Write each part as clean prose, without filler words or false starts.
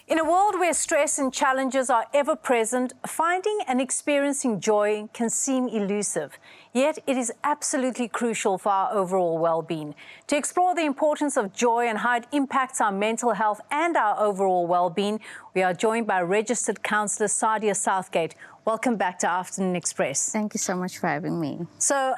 In a world where stress and challenges are ever present, finding and experiencing joy can seem elusive. Yet it is absolutely crucial for our overall well-being. To explore the importance of joy and how it impacts our mental health and our overall well-being, we are joined by registered counsellor Sadia Southgate. Welcome back to Afternoon Express. Thank you so much for having me. So,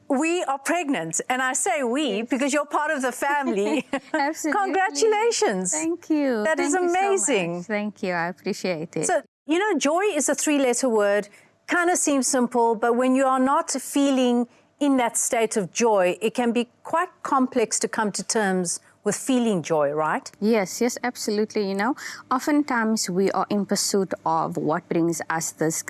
we are pregnant, and I say we because you're part of the family. Absolutely. Congratulations. Thank you. That is amazing. So Thank you. I appreciate it. So, you know, joy is a three-letter word, kind of seems simple, but when you are not feeling in that state of joy, it can be quite complex to come to terms with feeling joy, right? Yes, absolutely. You know, oftentimes we are in pursuit of what brings us this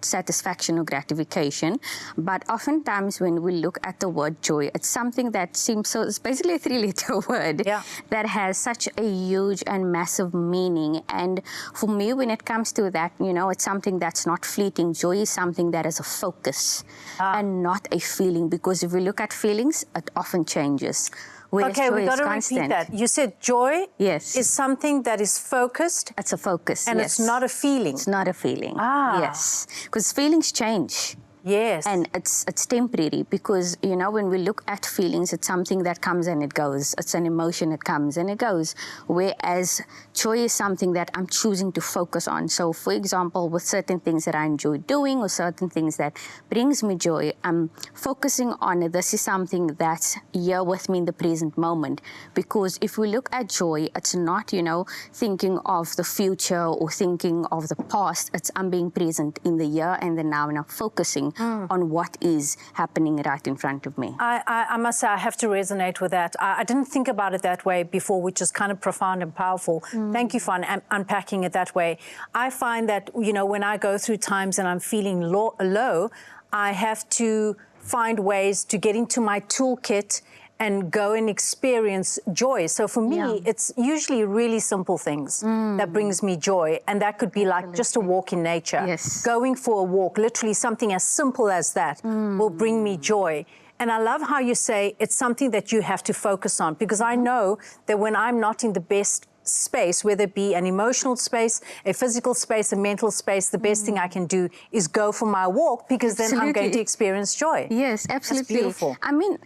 satisfaction or gratification. But oftentimes when we look at the word joy, it's something that seems so, it's basically a three-letter word that has such a huge and massive meaning. And for me, when it comes to that, you know, it's something that's not fleeting. Joy is something that is a focus and not a feeling, because if we look at feelings, it often changes. Okay, we got to repeat that. You said joy is something that is focused. It's a focus, and it's not a feeling. It's not a feeling. Yes, because feelings change. Yes. And it's temporary, because, you know, when we look at feelings, it's something that comes and it goes. It's an emotion that comes and it goes. Whereas joy is something that I'm choosing to focus on. So, for example, with certain things that I enjoy doing or certain things that brings me joy, I'm focusing on it. This is something that's here with me in the present moment. Because if we look at joy, it's not, you know, thinking of the future or thinking of the past. It's I'm being present in the here and the now, and I'm focusing on what is happening right in front of me. I must say, I have to resonate with that. I didn't think about it that way before, which is kind of profound and powerful. Thank you for unpacking it that way. I find that, you know, when I go through times and I'm feeling low, I have to find ways to get into my toolkit and go and experience joy. So for me, it's usually really simple things that brings me joy. And that could be like just a walk in nature. Yes. Going for a walk, literally something as simple as that will bring me joy. And I love how you say it's something that you have to focus on, because I know that when I'm not in the best space, whether it be an emotional space, a physical space, a mental space, the best thing I can do is go for my walk, because then I'm going to experience joy. Yes, absolutely. That's beautiful. I mean,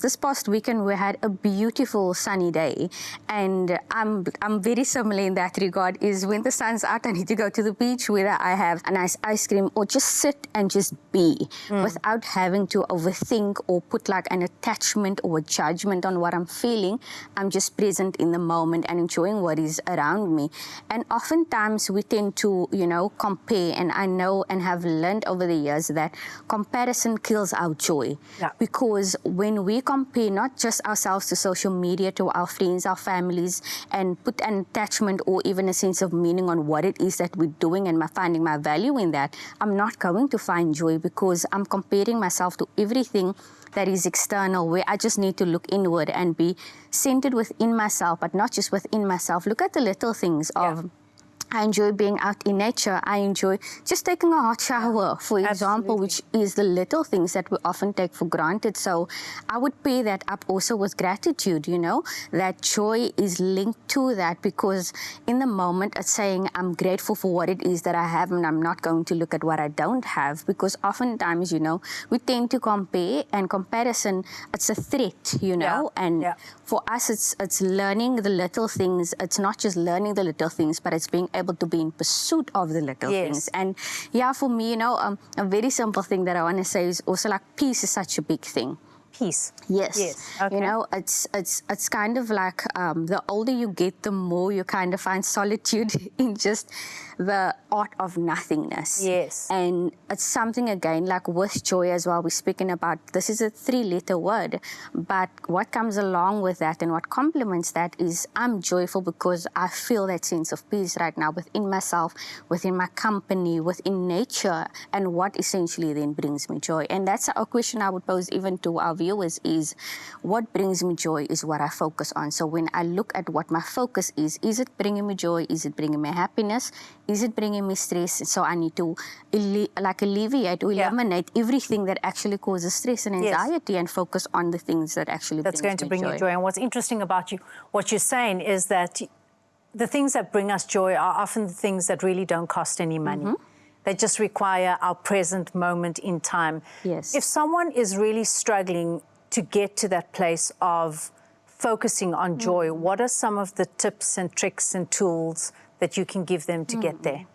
this past weekend we had a beautiful sunny day, and I'm very similar in that regard. Is when the sun's out, I need to go to the beach, whether I have a nice ice cream or just sit and just be without having to overthink or put like an attachment or a judgment on what I'm feeling. I'm just present in the moment and enjoying what is around me. And oftentimes we tend to, you know, compare, and I know and have learned over the years that comparison kills our joy. Because when we compare not just ourselves to social media, to our friends, our families, and put an attachment or even a sense of meaning on what it is that we're doing and finding my value in that, I'm not going to find joy, because I'm comparing myself to everything that is external, where I just need to look inward and be centered within myself, but not just within myself. Look at the little things of I enjoy being out in nature. I enjoy just taking a hot shower, for example, which is the little things that we often take for granted. So I would pair that up also with gratitude, you know, that joy is linked to that, because in the moment it's saying I'm grateful for what it is that I have, and I'm not going to look at what I don't have, because oftentimes, you know, we tend to compare, and comparison, it's a threat, you know, and for us it's learning the little things. It's not just learning the little things, but it's being able to be in pursuit of the little things. And for me, you know, a very simple thing that I want to say is also like peace is such a big thing. Peace. Yes. Okay. You know, it's kind of like the older you get, the more you kind of find solitude in just the art of nothingness. Yes. And it's something, again, like with joy as well, we're speaking about, this is a three-letter word, but what comes along with that and what complements that is I'm joyful because I feel that sense of peace right now within myself, within my company, within nature, and what essentially then brings me joy. And that's a question I would pose even to our viewers is, what brings me joy is what I focus on. So when I look at what my focus is it bringing me joy? Is it bringing me happiness? Is it bringing me stress? So I need to alleviate or eliminate everything that actually causes stress and anxiety and focus on the things that actually that's going to bring you joy. And what's interesting about what you're saying is that the things that bring us joy are often the things that really don't cost any money. They just require our present moment in time. Yes. If someone is really struggling to get to that place of focusing on joy, what are some of the tips and tricks and tools that you can give them to get there,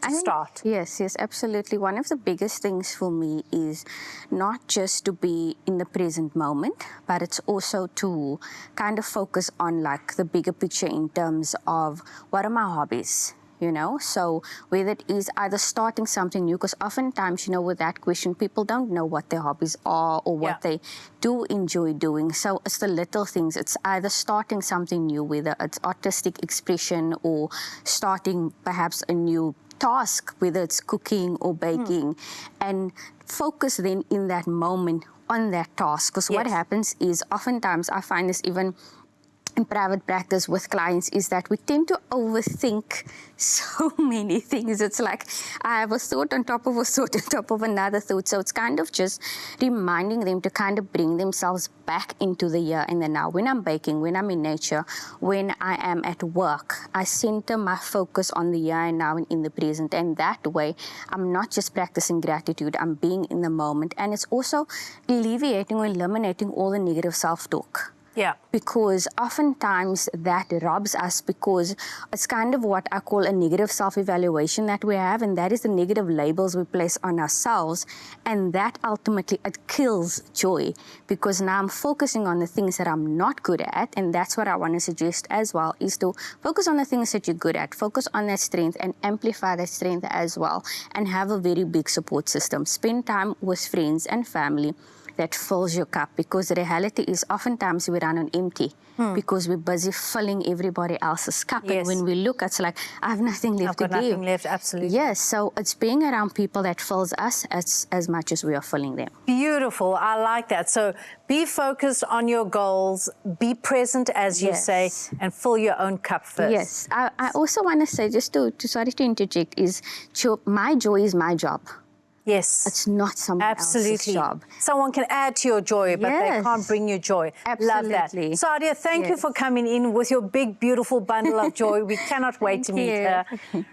to start? Yes, absolutely. One of the biggest things for me is not just to be in the present moment, but it's also to kind of focus on like the bigger picture in terms of what are my hobbies? You know, so whether it is either starting something new, because oftentimes, you know, with that question, people don't know what their hobbies are or what they do enjoy doing. So it's the little things. It's either starting something new, whether it's artistic expression or starting perhaps a new task, whether it's cooking or baking, and focus then in that moment on that task. Because what happens is oftentimes I find this even in private practice with clients is that we tend to overthink so many things. It's like I have a thought on top of a thought on top of another thought. So it's kind of just reminding them to kind of bring themselves back into the here and the now. When I'm baking, when I'm in nature, when I am at work, I center my focus on the here and now and in the present. And that way, I'm not just practicing gratitude, I'm being in the moment. And it's also alleviating or eliminating all the negative self-talk. Yeah. Because oftentimes that robs us, because it's kind of what I call a negative self-evaluation that we have, and that is the negative labels we place on ourselves, and that ultimately, it kills joy, because now I'm focusing on the things that I'm not good at, and that's what I want to suggest as well, is to focus on the things that you're good at, focus on that strength and amplify that strength as well, and have a very big support system. Spend time with friends and family that fills your cup, because the reality is oftentimes we run on empty because we're busy filling everybody else's cup. And when we look, it's like, I have nothing left to give. Nothing left, absolutely. Yes, so it's being around people that fills us as much as we are filling them. Beautiful, I like that. So be focused on your goals, be present, as you say, and fill your own cup first. Yes, I also want to say, just sorry to interject, is my joy is my job. Yes. It's not someone else's job. Someone can add to your joy, but they can't bring you joy. Absolutely. Love that. Sadia, thank you for coming in with your big, beautiful bundle of joy. We cannot wait to meet her.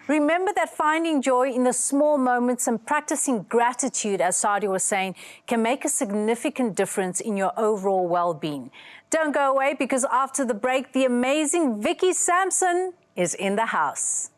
Remember that finding joy in the small moments and practicing gratitude, as Sadia was saying, can make a significant difference in your overall well-being. Don't go away, because after the break, the amazing Vicky Sampson is in the house.